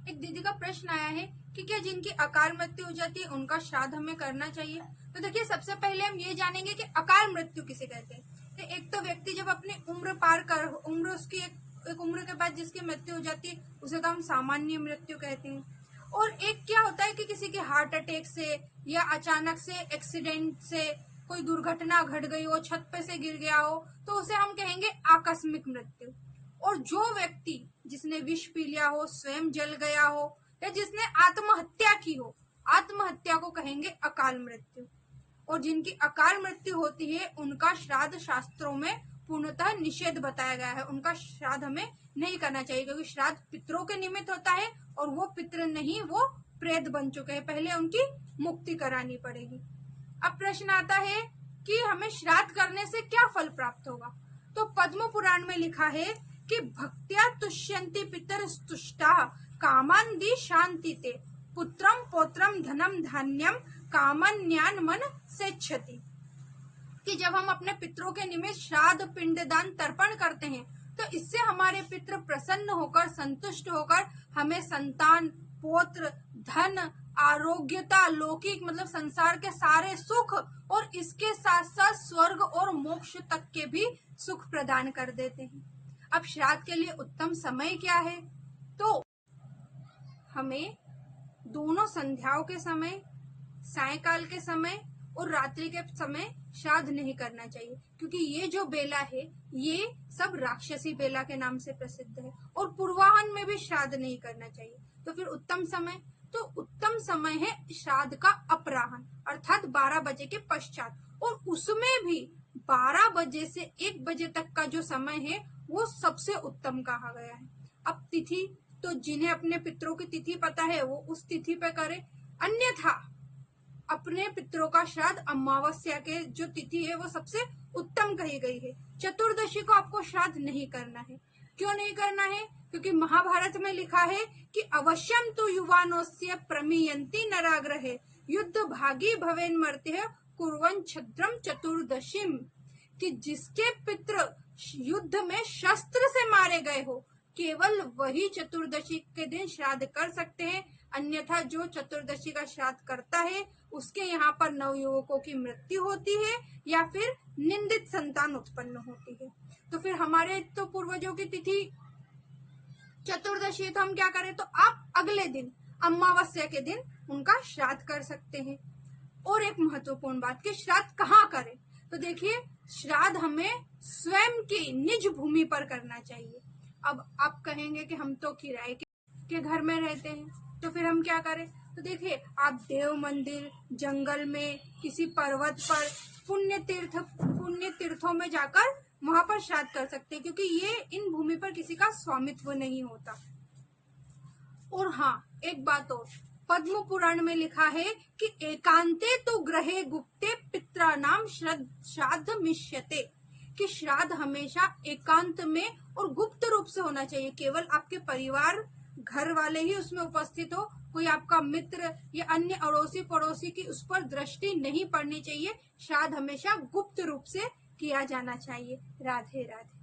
एक दीदी का प्रश्न आया है कि क्या जिनकी अकाल मृत्यु हो जाती है उनका श्राद्ध हमें करना चाहिए। तो देखिए, सबसे पहले हम ये जानेंगे कि अकाल मृत्यु किसे कहते हैं। तो एक तो व्यक्ति जब अपनी उम्र उसकी एक उम्र के बाद जिसकी मृत्यु हो जाती है उसे तो हम सामान्य मृत्यु कहते हैं। और एक क्या होता है कि किसी के हार्ट अटैक से या अचानक से एक्सीडेंट से कोई दुर्घटना घट गई हो, छत पे से गिर गया हो, तो उसे हम कहेंगे आकस्मिक मृत्यु। और जो व्यक्ति जिसने विष पी लिया हो, स्वयं जल गया हो या जिसने आत्महत्या की हो, आत्महत्या को कहेंगे अकाल मृत्यु। और जिनकी अकाल मृत्यु होती है उनका श्राद्ध शास्त्रों में पूर्णतः निषेध बताया गया है। उनका श्राद्ध हमें नहीं करना चाहिए, क्योंकि श्राद्ध पितरों के निमित्त होता है और वो पितर नहीं, वो प्रेत बन चुके हैं, पहले उनकी मुक्ति करानी पड़ेगी। अब प्रश्न आता है कि हमें श्राद्ध करने से क्या फल प्राप्त होगा। तो पद्म पुराण में लिखा है कि भक्त्या तुष्यन्ति पितर स्तुष्टा कामान्दी शांति ते पुत्रम पौत्रम धनम धान्यम कामन्यान मन सेच्छति। कि जब हम अपने पितरों के निमित्त श्राद्ध पिंडदान तर्पण करते हैं तो इससे हमारे पितृ प्रसन्न होकर, संतुष्ट होकर हमें संतान, पौत्र, धन, आरोग्यता, लौकिक मतलब संसार के सारे सुख और इसके साथ साथ स्वर्ग और मोक्ष तक के भी सुख प्रदान कर देते हैं। अब श्राद्ध के लिए उत्तम समय क्या है। तो हमें दोनों संध्याओं के समय, सायकाल के समय और रात्रि के समय श्राद्ध नहीं करना चाहिए, क्योंकि ये जो बेला है ये सब राक्षसी बेला के नाम से प्रसिद्ध है। और पूर्वाह्न में भी श्राद्ध नहीं करना चाहिए। तो फिर उत्तम समय, तो उत्तम समय है श्राद्ध का अपराह्न अर्थात 12 बजे के पश्चात। और उसमें भी 12 बजे से 1 बजे तक का जो समय है वो सबसे उत्तम कहा गया है। अब तिथि, तो जिन्हें अपने पितरों की तिथि पता है वो उस तिथि पे करे, अन्यथा अपने पितरों का श्राद्ध अमावस्या के जो तिथि है वो सबसे उत्तम कही गई है। चतुर्दशी को आपको श्राद्ध नहीं करना है। क्यों नहीं करना है? क्योंकि महाभारत में लिखा है कि अवश्यम तो युवानोस्य प्रमीयन्ति नराग्रहे युद्ध भागी भवेन मर्त्य कुर्वन् छद्रम चतुर्दशीम। कि जिसके पितृ युद्ध में शस्त्र से मारे गए हो केवल वही चतुर्दशी के दिन श्राद्ध कर सकते हैं, अन्यथा जो चतुर्दशी का श्राद्ध करता है उसके यहाँ पर नवयुवकों की मृत्यु होती है या फिर निंदित संतान उत्पन्न होती है। तो फिर हमारे तो पूर्वजों की तिथि चतुर्दशी है, तो हम क्या करें, तो आप अगले दिन अमावस्या के दिन उनका श्राद्ध कर सकते हैं। और एक महत्वपूर्ण बात कि श्राद्ध कहाँ करें। तो देखिए, श्राद्ध हमें स्वयं की निज भूमि पर करना चाहिए। अब आप कहेंगे कि हम तो किराए के घर में रहते हैं, तो फिर हम क्या करें। तो देखिए, आप देव मंदिर, जंगल में, किसी पर्वत पर, पुण्य तीर्थों में जाकर वहां पर श्राद्ध कर सकते हैं, क्योंकि ये इन भूमि पर किसी का स्वामित्व नहीं होता। और हाँ, एक बात और, पद्म पुराण में लिखा है कि एकांते तो ग्रहे गुप्ते पित्रानाम श्राद्ध मिष्यते। कि श्राद्ध हमेशा एकांत में और गुप्त रूप से होना चाहिए। केवल आपके परिवार, घर वाले ही उसमें उपस्थित हो, कोई आपका मित्र या अन्य अड़ोसी पड़ोसी की उस पर दृष्टि नहीं पड़नी चाहिए। श्राद्ध हमेशा गुप्त रूप से किया जाना चाहिए। राधे राधे।